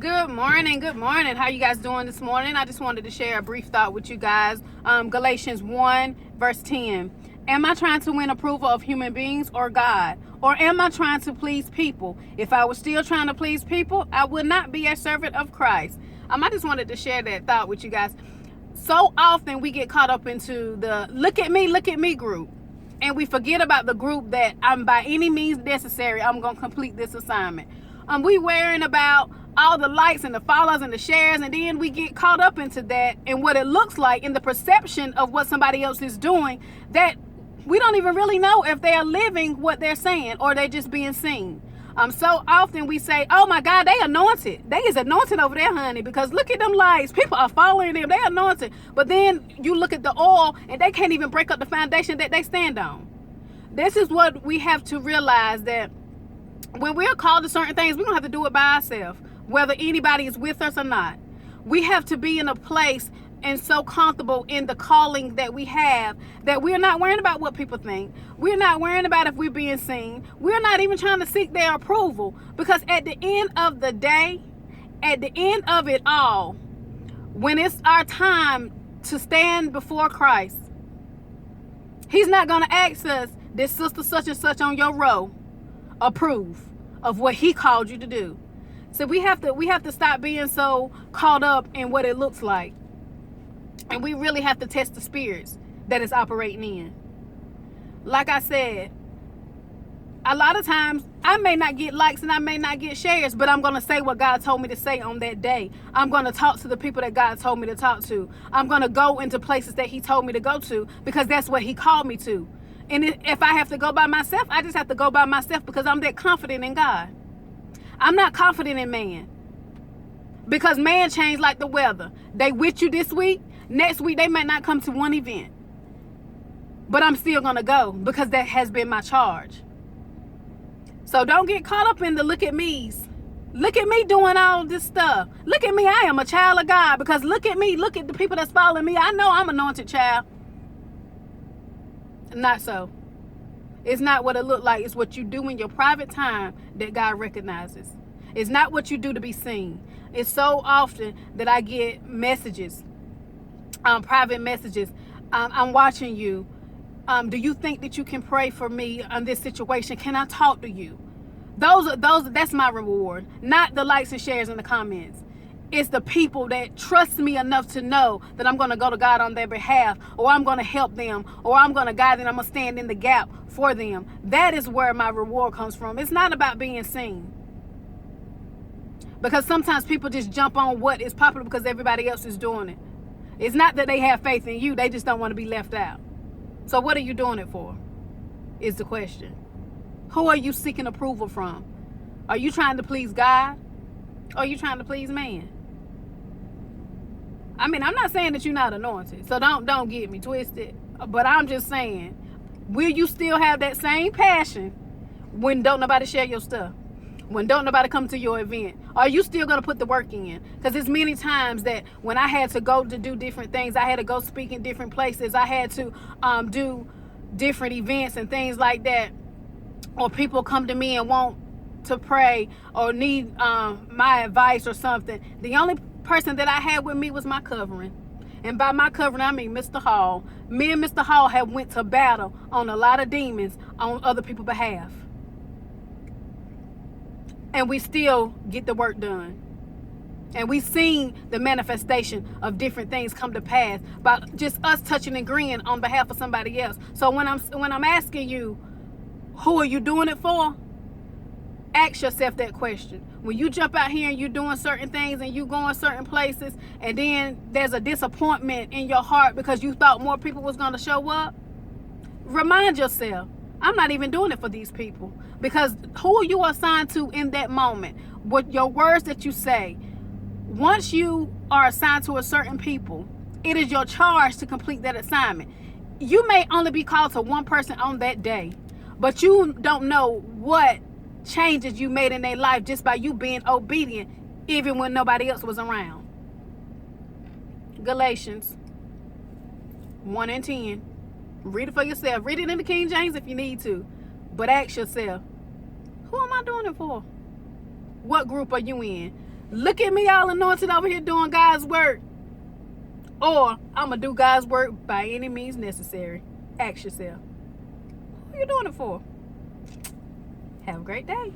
Good morning. Good morning. How you guys doing this morning? I just wanted to share a brief thought with you guys. Galatians 1 verse 10. Am I trying to win approval of human beings or God? Or am I trying to please people? If I was still trying to please people, I would not be a servant of Christ. I just wanted to share that thought with you guys. So often we get caught up into the look at me group. And we forget about the group that I'm by any means necessary, I'm going to complete this assignment. We worrying about all the likes and the follows and the shares, and then we get caught up into that and what it looks like in the perception of what somebody else is doing, that we don't even really know if they are living what they're saying or they're just being seen. So often we say, oh my God, they anointed. They is anointed over there, honey, because look at them lights. People are following them. They anointed. But then you look at the oil and they can't even break up the foundation that they stand on. This is what we have to realize, that when we're called to certain things, we don't have to do it by ourselves, whether anybody is with us or not. We have to be in a place and so comfortable in the calling that we have that we're not worrying about what people think. We're not worrying about if we're being seen. We're not even trying to seek their approval, because at the end of the day, at the end of it all, when it's our time to stand before Christ, He's not going to ask us, did sister such and such on your row approve of what He called you to do? So we have to stop being so caught up in what it looks like, and we really have to test the spirits that it's operating in. Like I said, a lot of times I may not get likes and I may not get shares, but I'm going to say what God told me to say on that day. I'm going to talk to the people that God told me to talk to. I'm going to go into places that He told me to go to, because that's what He called me to. And if I have to go by myself, I just have to go by myself, because I'm that confident in God. I'm not confident in man, because man changed like the weather. They with you this week, next week they might not come to one event, but I'm still going to go, because that has been my charge. So don't get caught up in the look at me's. Look at me doing all this stuff. Look at me, I am a child of God, because look at me, look at the people that's following me. I know I'm an anointed child. Not so. It's not what it look like. It's what you do in your private time that God recognizes. It's not what you do to be seen. It's so often that I get messages, private messages. I'm watching you. Do you think that you can pray for me on this situation? Can I talk to you? That's my reward. Not the likes and shares in the comments. It's the people that trust me enough to know that I'm going to go to God on their behalf, or I'm going to help them, or I'm going to guide them, I'm going to stand in the gap for them. That is where my reward comes from. It's not about being seen. Because sometimes people just jump on what is popular because everybody else is doing it. It's not that they have faith in you. They just don't want to be left out. So what are you doing it for? Is the question. Who are you seeking approval from? Are you trying to please God? Or are you trying to please man? I'm not saying that you're not anointed, so don't get me twisted. But I'm just saying, will you still have that same passion when don't nobody share your stuff? When don't nobody come to your event? Are you still going to put the work in? Because it's many times that when I had to go to do different things, I had to go speak in different places, I had to do different events and things like that, or people come to me and want to pray or need my advice or something. The only person that I had with me was my covering. And by my covering, I mean Mr. Hall. Me and Mr. Hall have went to battle on a lot of demons on other people's behalf. And we still get the work done. And we've seen the manifestation of different things come to pass by just us touching and agreeing on behalf of somebody else. So when I'm asking you, who are you doing it for? Ask yourself that question. When you jump out here and you're doing certain things and you going certain places, and then there's a disappointment in your heart because you thought more people was going to show up, remind yourself, I'm not even doing it for these people. Because who you are assigned to in that moment, what your words that you say, once you are assigned to a certain people, it is your charge to complete that assignment. You may only be called to one person on that day, but you don't know what changes you made in their life just by you being obedient, even when nobody else was around. Galatians 1 and 10. Read it for yourself. Read it in the King James if you need to. But ask yourself, who am I doing it for? What group are you in? look at me all anointed over here doing God's work, or I'm going to do God's work by any means necessary. Ask yourself, who are you doing it for? Have a great day.